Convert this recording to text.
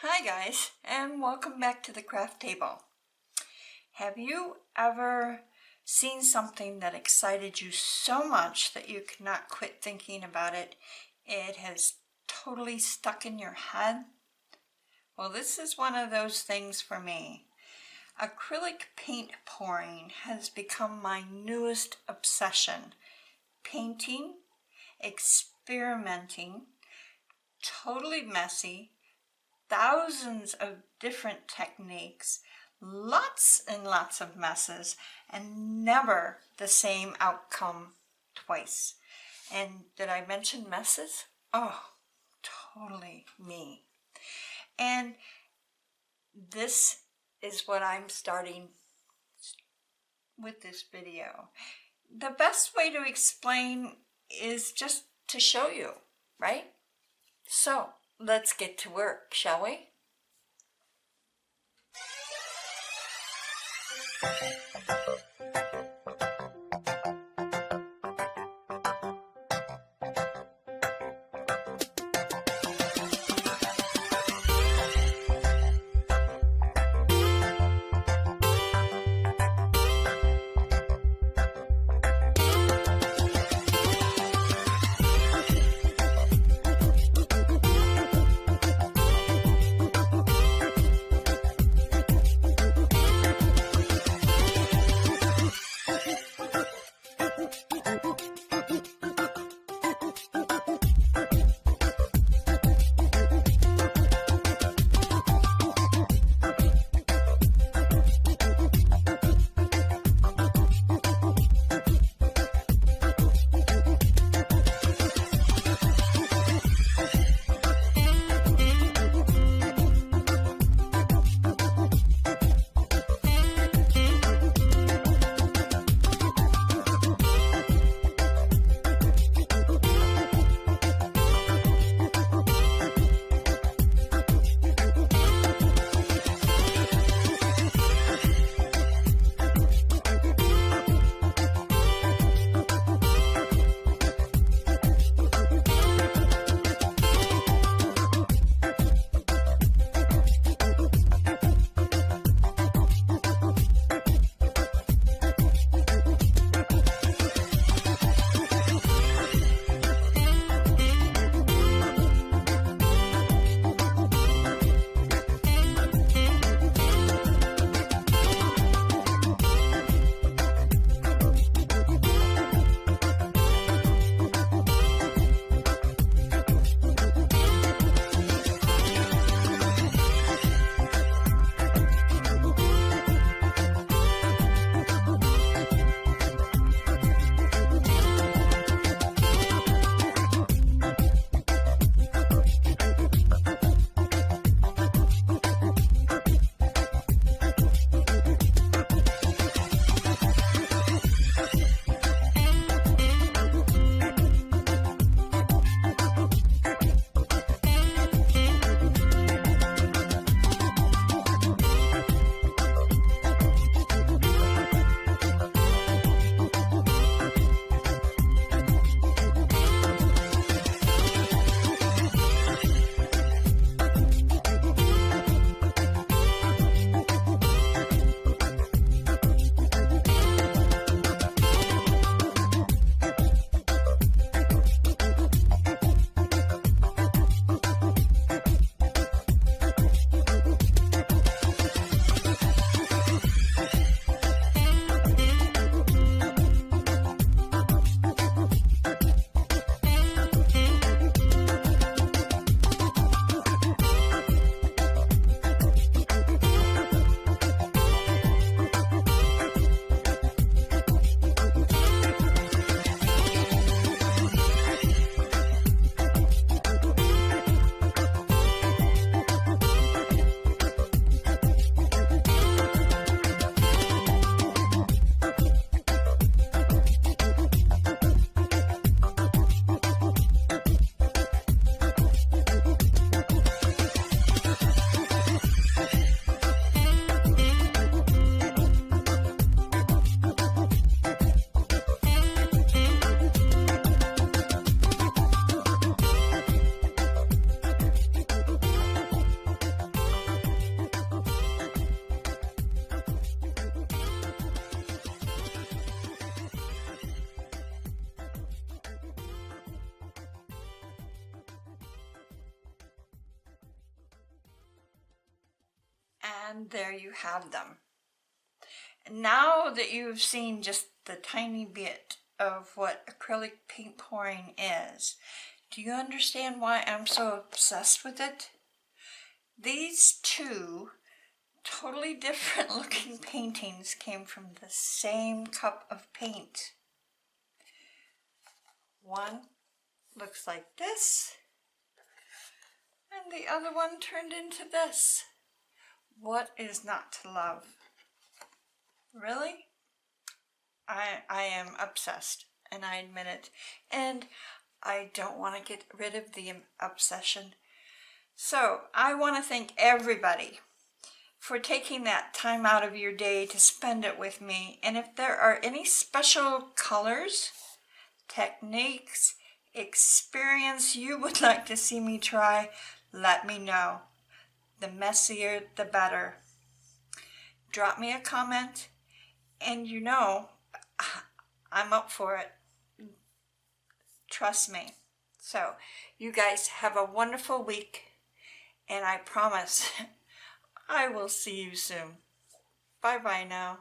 Hi guys, and welcome back to the craft table. Have you ever seen something that excited you so much that you could not quit thinking about it? It has totally stuck in your head? Well, this is one of those things for me. Acrylic paint pouring has become my newest obsession. Painting, experimenting, totally messy, thousands of different techniques, lots and lots of messes, and never the same outcome twice. And did I mention messes? Oh, totally me. And this is what I'm starting with this video. The best way to explain is just to show you, right? So let's get to work, shall we? And there you have them. Now that you've seen just the tiny bit of what acrylic paint pouring is, do you understand why I'm so obsessed with it? These two totally different looking paintings came from the same cup of paint. One looks like this, and the other one turned into this. What is not to love? Really? I am obsessed, and I admit it. And I don't want to get rid of the obsession. So I want to thank everybody for taking that time out of your day to spend it with me. And if there are any special colors, techniques, experience you would like to see me try, let me know. The messier, the better. Drop me a comment, and you know I'm up for it. Trust me. So you guys have a wonderful week, and I promise I will see you soon. Bye-bye now.